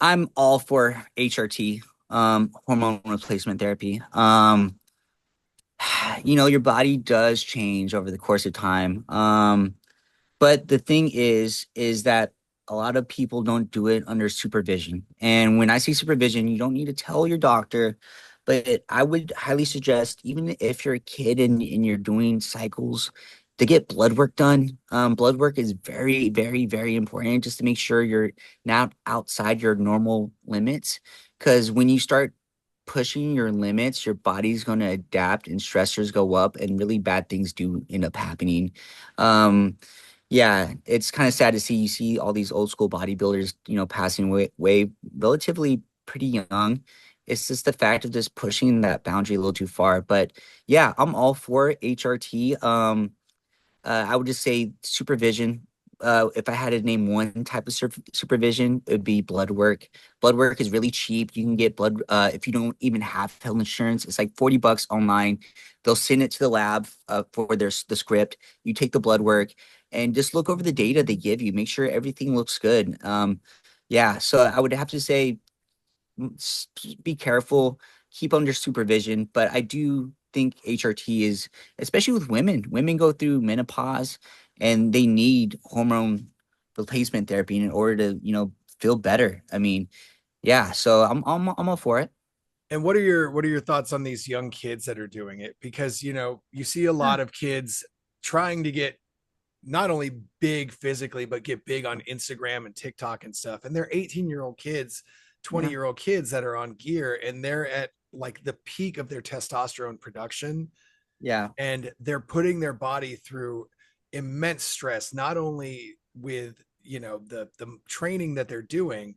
I'm all for HRT, hormone replacement therapy. Your body does change over the course of time. But the thing is that a lot of people don't do it under supervision. And when I say supervision, you don't need to tell your doctor, but I would highly suggest, even if you're a kid and you're doing cycles, to get blood work done. Blood work is very, very, very important just to make sure you're not outside your normal limits. Because when you start pushing your limits, your body's going to adapt and stressors go up, and really bad things do end up happening. Um, yeah, it's kind of sad to see. You see all these old school bodybuilders, passing away relatively pretty young. It's just the fact of just pushing that boundary a little too far. But yeah, I'm all for HRT. I would just say supervision. If I had to name one type of supervision, it would be blood work. Blood work is really cheap. You can get blood if you don't even have health insurance. It's like $40 online. They'll send it to the lab for the script. You take the blood work and just look over the data they give you. Make sure everything looks good. Yeah, so I would have to say be careful, keep under supervision. But I do think HRT is, especially with women. Women go through menopause and they need hormone replacement therapy in order to, feel better. I mean, yeah, so I'm all for it. And what are your thoughts on these young kids that are doing it? Because you see a Yeah. lot of kids trying to get not only big physically, but get big on Instagram and TikTok and stuff. And they're 18-year-old kids, Yeah. 20-year-old kids that are on gear, and they're at like the peak of their testosterone production, Yeah. and they're putting their body through immense stress, not only with the training that they're doing,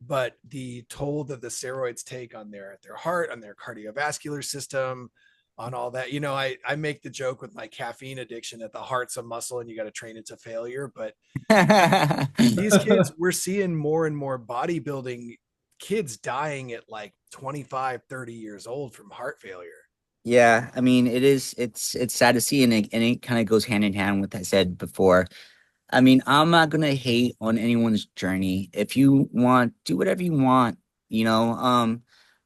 but the toll that the steroids take on their heart, on their cardiovascular system, on all that. I make the joke with my caffeine addiction that the heart's a muscle and you got to train it to failure. But these kids, we're seeing more and more bodybuilding kids dying at like 25, 30 years old from heart failure. Yeah, I mean, it's sad to see, and it kind of goes hand in hand with what I said before. I mean, I'm not gonna hate on anyone's journey. If you want, do whatever you want, you know.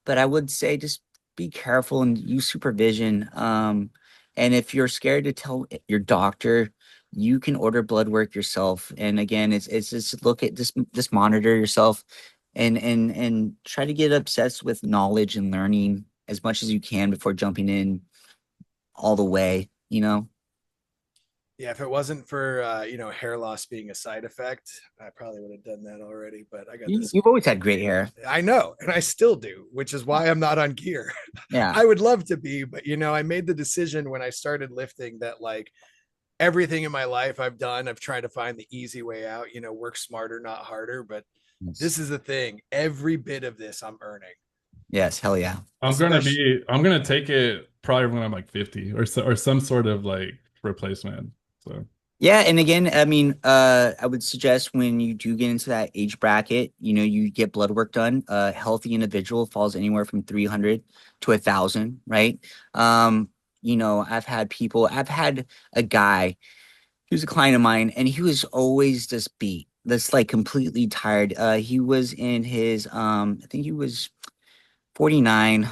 But I would say just be careful and use supervision. And if you're scared to tell your doctor, you can order blood work yourself. And again, it's just look at just monitor yourself and try to get obsessed with knowledge and learning as much as you can before jumping in all the way, you know. Yeah, if it wasn't for hair loss being a side effect, I probably would have done that already. But I got this. You've always had great hair. I know, and I still do, which is why I'm not on gear. Yeah. I would love to be, but I made the decision when I started lifting that like everything in my life I've tried to find the easy way out, work smarter, not harder. But Yes. this is the thing. Every bit of this I'm earning, Yes, hell yeah. especially. I'm gonna take it probably when I'm like 50 or so, or some sort of like replacement. So Yeah, and again, I mean, I would suggest when you do get into that age bracket, you get blood work done. A healthy individual falls anywhere from 300 to 1,000, right? I've had a guy, he was a client of mine, and he was always just beat, that's like completely tired. He was in his, I think he was 49,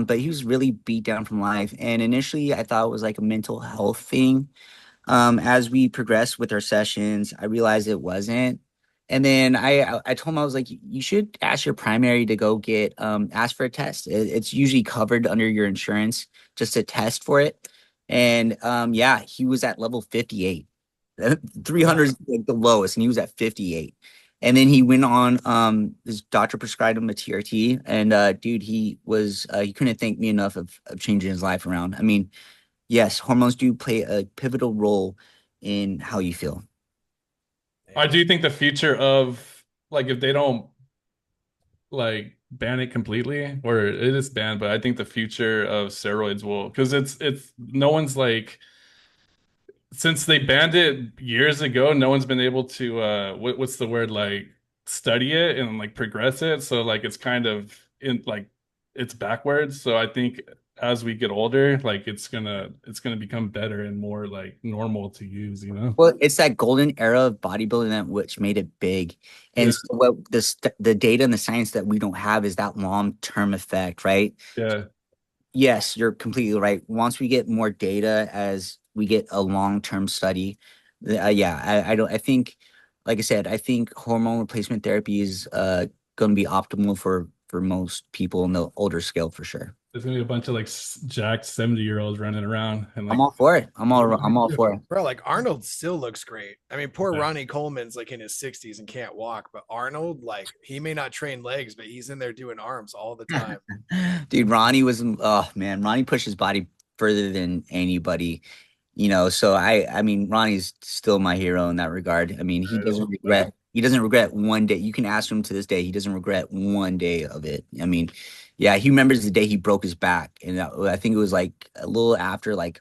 but he was really beat down from life. And initially, I thought it was like a mental health thing. As we progressed with our sessions, I realized it wasn't. And then I told him, I was like, you should ask your primary to go get ask for a test. It's usually covered under your insurance just to test for it. And yeah, he was at level 58. 300 Wow. is like the lowest, and he was at 58. And then he went on, his doctor prescribed him a TRT, and dude, he couldn't thank me enough of changing his life around. I mean, yes, hormones do play a pivotal role in how you feel. I Yeah. do think the future of like if they don't like ban it completely, or it is banned, but I think the future of steroids will, because it's no one's like, since they banned it years ago, no one's been able to what's the word, like study it and like progress it. So like it's kind of in like it's backwards. So I think as we get older, like it's gonna become better and more like normal to use, you know? Well, it's that golden era of bodybuilding that which made it big. Yeah, And so what the data and the science that we don't have is that long-term effect, right? yeah. Yes, you're completely right. Once we get more data as we get a long-term study, yeah, I don't, I think, like I said, I think hormone replacement therapy is going to be optimal for most people in the older scale for sure. There's gonna be a bunch of like jacked 70-year-olds running around and I'm like all for it. I'm all for it. Bro, like Arnold still looks great. I mean, poor yeah. Ronnie Coleman's like in his 60s and can't walk, but Arnold, like, he may not train legs, but he's in there doing arms all the time. Dude, Ronnie was, oh man, Ronnie pushed his body further than anybody, so I mean, Ronnie's still my hero in that regard. I mean, Right, I love that. he doesn't regret one day. You can ask him to this day, he doesn't regret one day of it. I mean, yeah, he remembers the day he broke his back. And I think it was like a little after like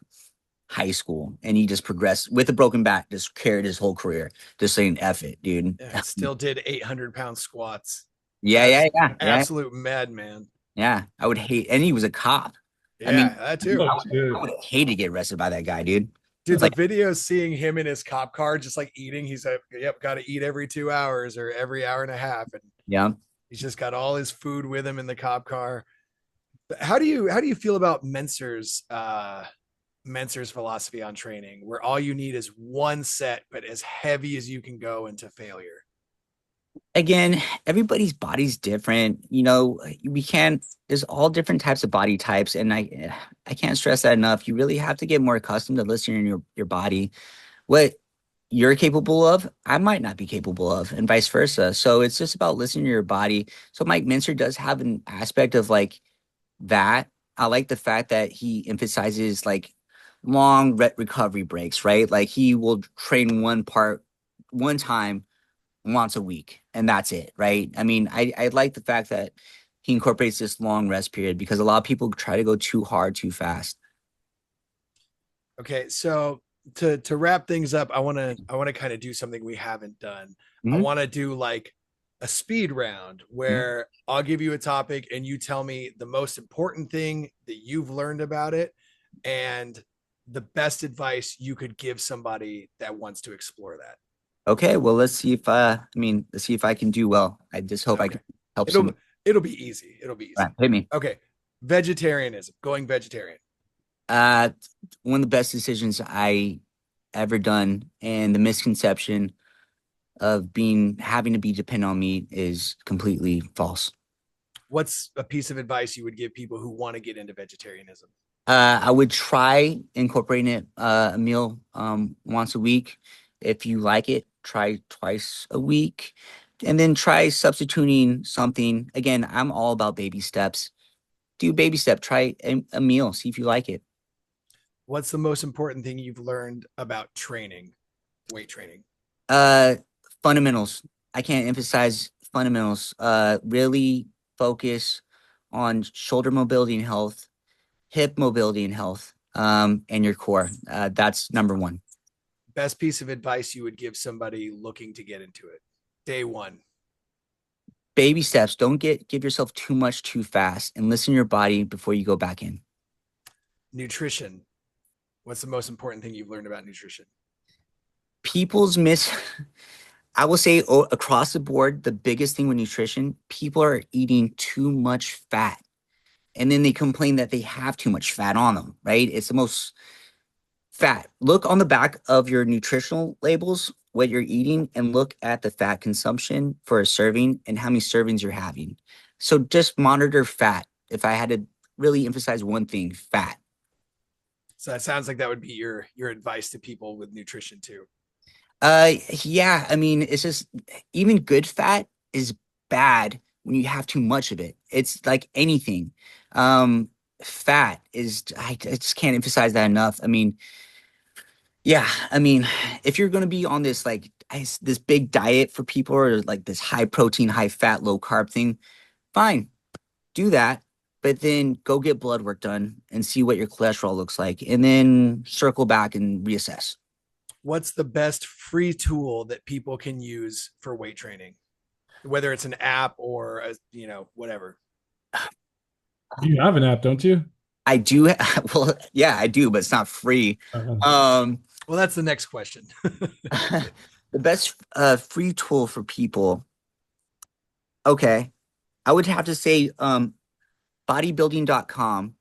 high school, and he just progressed with a broken back, just carried his whole career, just saying, F it, dude. Yeah, and still did 800-pound squats. Yeah, yeah, yeah, yeah, Absolute madman. yeah. I would hate, and he was a cop. I Yeah, mean, that too. Oh I shit. would hate to get arrested by that guy, dude. Dude, the Like, video seeing him in his cop car, just like eating, he's like, yep, got to eat every 2 hours or every hour and a half. And yeah, he's just got all his food with him in the cop car. How do you feel about Menser's philosophy on training, where all you need is one set, but as heavy as you can go into failure? Again, everybody's body's different. You know, we can't, there's all different types of body types. And I can't stress that enough. You really have to get more accustomed to listening to your body. What you're capable of, I might not be capable of, and vice versa. So it's just about listening to your body. So Mike Mincer does have an aspect of like that. I like the fact that he emphasizes like long recovery breaks, right? Like he will train one part one time once a week, and that's it, right? I mean, I like the fact that he incorporates this long rest period because a lot of people try to go too hard too fast. Okay, so to wrap things up, I want to kind of do something we haven't done. I Mhm, want to do like a speed round mhm. where I'll give you a topic and you tell me the most important thing that you've learned about it and the best advice you could give somebody that wants to explore that. Okay, well, let's see if let's see if I can do well. I just hope I Okay. can help It'll somebody. it'll be easy. It'll be All right, easy. hit me. Okay. Vegetarianism, going vegetarian. Uh, One of the best decisions I ever done, and the misconception of being having to be dependent on meat is completely false. What's a piece of advice you would give people who want to get into vegetarianism? I would try incorporating it a meal once a week. If you like it, try twice a week, and then try substituting something. Again, I'm all about baby steps. Do baby step. Try a meal. See if you like it. What's the most important thing you've learned about training, weight training? Uh, Fundamentals. I can't emphasize fundamentals. Really focus on shoulder mobility and health, hip mobility and health, and your core. That's number one. Best piece of advice you would give somebody looking to get into it? Day one. Baby steps. Don't give yourself too much too fast, and listen to your body before you go back in. Nutrition. What's the most important thing you've learned about nutrition? People's miss. I will say across the board, the biggest thing with nutrition, people are eating too much fat, and then they complain that they have too much fat on them. Right? It's the most fat. Look on the back of your nutritional labels what you're eating, and look at the fat consumption for a serving and how many servings you're having. So just monitor fat. If I had to really emphasize one thing, fat. So that sounds like that would be your advice to people with nutrition too. Yeah, I mean, it's just even good fat is bad when you have too much of it. It's like anything. Um, Fat is, I just can't emphasize that enough. I mean, yeah, I mean, if you're gonna be on this like this big diet for people or like this high protein, high fat, low carb thing, fine, do that. But then go get blood work done and see what your cholesterol looks like, and then circle back and reassess. What's the best free tool that people can use for weight training? Whether it's an app or whatever. You have an app, don't you? I do, well, yeah, I do, but it's not free. Uh-huh. Um, Well, that's the next question. the best free tool for people. Okay, I would have to say bodybuilding.com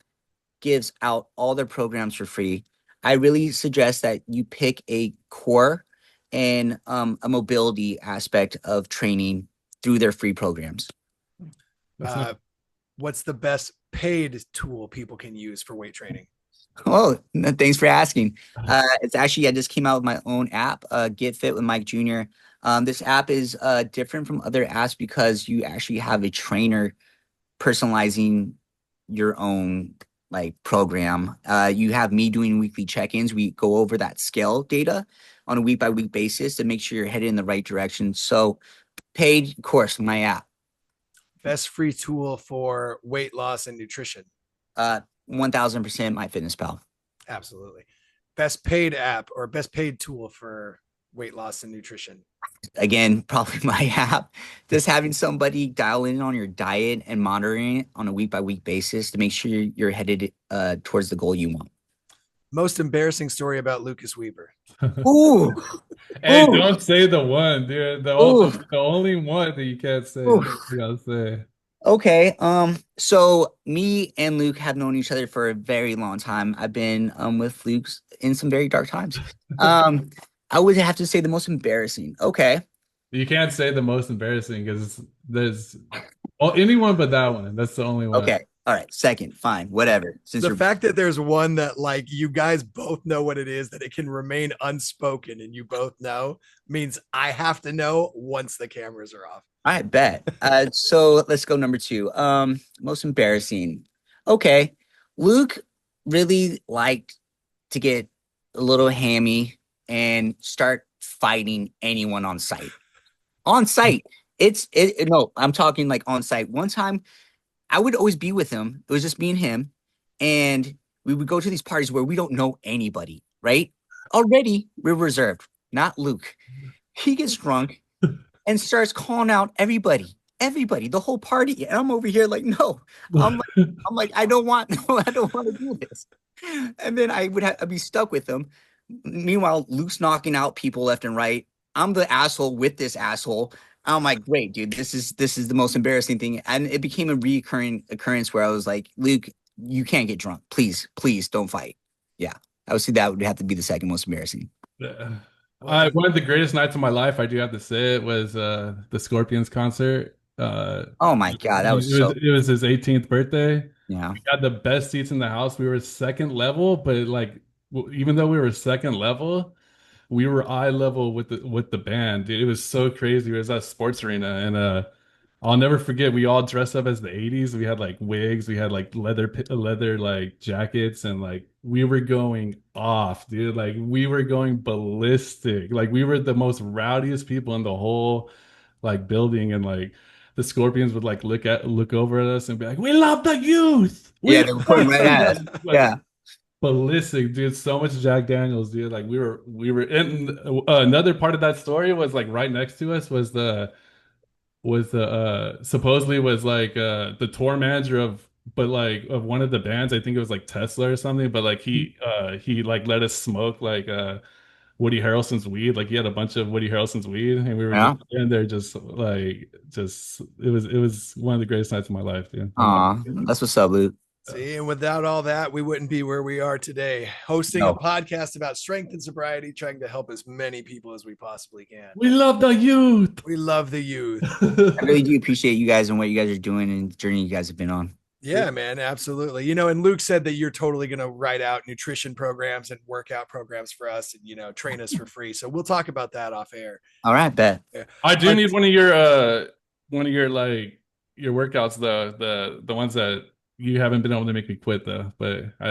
gives out all their programs for free. I really suggest that you pick a core and a mobility aspect of training through their free programs. That's not. uh, what's the best paid tool people can use for weight training? Oh, no, thanks for asking. It's actually, I just came out with my own app, Get Fit with Mike Jr. This app is different from other apps because you actually have a trainer personalizing your own like program. You have me doing weekly check-ins. We go over that scale data on a week by week basis to make sure you're headed in the right direction. So paid course, my app. Best free tool for weight loss and nutrition? 1000% my fitness pal. Absolutely. Best paid app or best paid tool for weight loss and nutrition? Again, probably my app. Just having somebody dial in on your diet and monitoring it on a week by week basis to make sure you're headed towards the goal you want. Most embarrassing story about Lucas Weber? Ooh, Hey, ooh, don't say the one, dude. ooh, The only one that you can't say. ooh. That's what you gotta say. Okay. So me and Luke have known each other for a very long time. I've been with Luke in some very dark times. Um, I would have to say the most embarrassing. Okay. You can't say the most embarrassing because there's well anyone but that one. That's the only one. Okay. All right. Second. Fine. Whatever. Since The you're fact that there's one that like you guys both know what it is, that it can remain unspoken and you both know, means I have to know once the cameras are off. I bet. So let's go number two. Most embarrassing. Okay. Luke really liked to get a little hammy and start fighting anyone on site. On site. No, I'm talking like on site. One time I would always be with him. It was just me and him. And we would go to these parties where we don't know anybody, right? Already we're reserved, not Luke. He gets drunk and starts calling out everybody, the whole party. And I'm over here like, no, I'm like, I don't want, no, I don't want to do this. And then I'd be stuck with them. Meanwhile, Luke's knocking out people left and right. I'm the asshole with this asshole. I'm like, great, dude, this is the most embarrassing thing. And it became a recurring occurrence where I was like, Luke, you can't get drunk. Please don't fight. Yeah. I would say that would have to be the second most embarrassing. Yeah. Well, then, One of the greatest nights of my life, I do have to say it, was the Scorpions concert. Oh my God, that was so, It was his 18th birthday. yeah. We had the best seats in the house. We were second level, but like even though we were second level, we were eye level with the band. Dude, it was so crazy. It was at sports arena, and I'll never forget. We all dressed up as the '80s. We had like wigs, we had like leather like jackets, and like we were going off, dude. Like we were going ballistic. Like we were the most rowdiest people in the whole like building, and like the Scorpions would like look over at us and be like, "We love the youth. We Yeah, love they were the putting right youth." at us. And, like Yeah. ballistic, dude. So much Jack Daniels, dude. Like we were in another part of that story was like right next to us was the supposedly was like the tour manager of but like of one of the bands. I think it was like Tesla or something. But like he like let us smoke like Woody Harrelson's weed. Like he had a bunch of Woody Harrelson's weed, and we were just Yeah. in there just like just it was one of the greatest nights of my life, dude. I'm not. Aw, that's what's up, Luke. see, and without all that, we wouldn't be where we are today, hosting a No. podcast about strength and sobriety, trying to help as many people as we possibly can. We love the youth. We love the youth. I really do appreciate you guys and what you guys are doing and the journey you guys have been on. Yeah, man, absolutely. You know, and Luke said that you're totally going to write out nutrition programs and workout programs for us and, you know, train us for free. So we'll talk about that off air. All right, bet. Yeah. I do But need one of your like your workouts, the ones that you haven't been able to make me quit though. But Oh,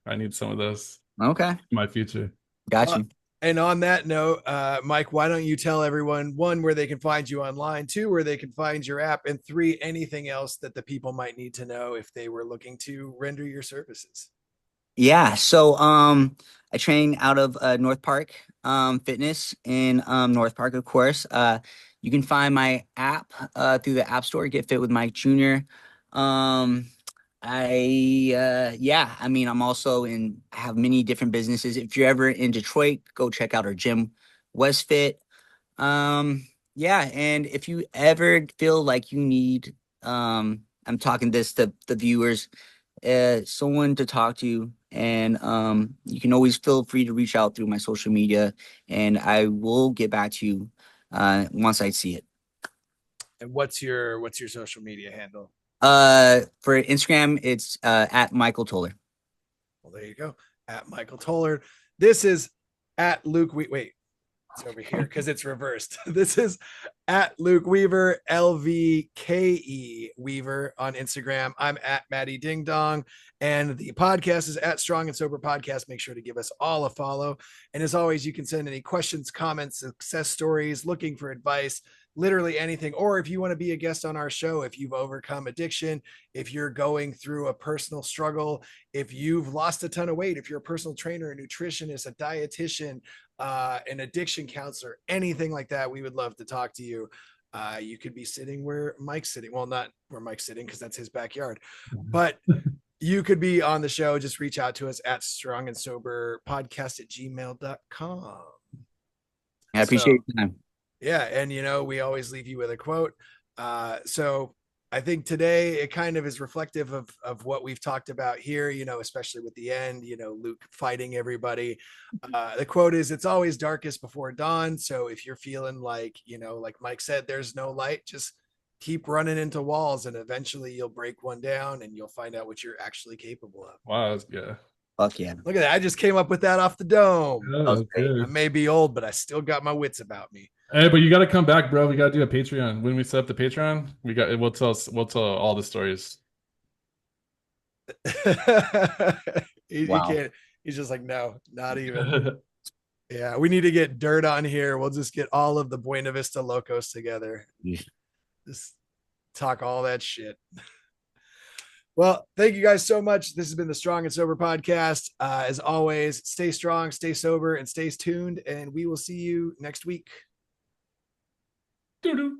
I need some of those okay. in my future. Got uh, you. and on that note, Mike, why don't you tell everyone, one, where they can find you online, two, where they can find your app, and three, anything else that the people might need to know if they were looking to render your services. Yeah. So I train out of North Park Fitness in North Park, of course. You can find my app through the App Store, Get Fit with Mike Jr. Um yeah, I mean I'm also in I have many different businesses. If you're ever in Detroit, go check out our gym, Westfit. Yeah, and if you ever feel like you need I'm talking this to the viewers, someone to talk to, and you can always feel free to reach out through my social media, and I will get back to you once I see it. And what's your social media handle? For Instagram, it's at Michael Toler. Well, there you go. At Michael Toller. This is at Luke. Wait, it's over here because it's reversed. This is at Luke Weaver, LVKE Weaver on Instagram. I'm at Maddie Ding Dong. And the podcast is at Strong and Sober Podcast. Make sure to give us all a follow. And as always, you can send any questions, comments, success stories, looking for advice, literally anything. Or if you want to be a guest on our show, if you've overcome addiction, if you're going through a personal struggle, if you've lost a ton of weight, if you're a personal trainer, a nutritionist, a dietitian, an addiction counselor, anything like that, we would love to talk to you. You could be sitting where Mike's sitting. Well, not where Mike's sitting because that's his backyard, but you could be on the show. Just reach out to us at strong and sober podcast at gmail.com. I appreciate So, your time. yeah. And, you know, we always leave you with a quote. So I think today it kind of is reflective of what we've talked about here, you know, especially with the end, you know, Luke fighting everybody. The quote is, "It's always darkest before dawn." So if you're feeling like, you know, like Mike said, there's no light, just keep running into walls and eventually you'll break one down and you'll find out what you're actually capable of. Wow, that's good. Fuck yeah. Look at that. I just came up with that off the dome. Yeah, That was that's great. I good. may be old, but I still got my wits about me. Hey, but you got to come back, bro. We got to do a Patreon. When we set up the Patreon, we'll tell all the stories. He Wow. can't. He's just like, no, not even. Yeah, we need to get Dirt on here. We'll just get all of the Buena Vista Locos together. Just talk all that shit. Well, thank you guys so much. This has been the Strong and Sober podcast. As always, stay strong, stay sober, and stay tuned. And we will see you next week. Doo-doo.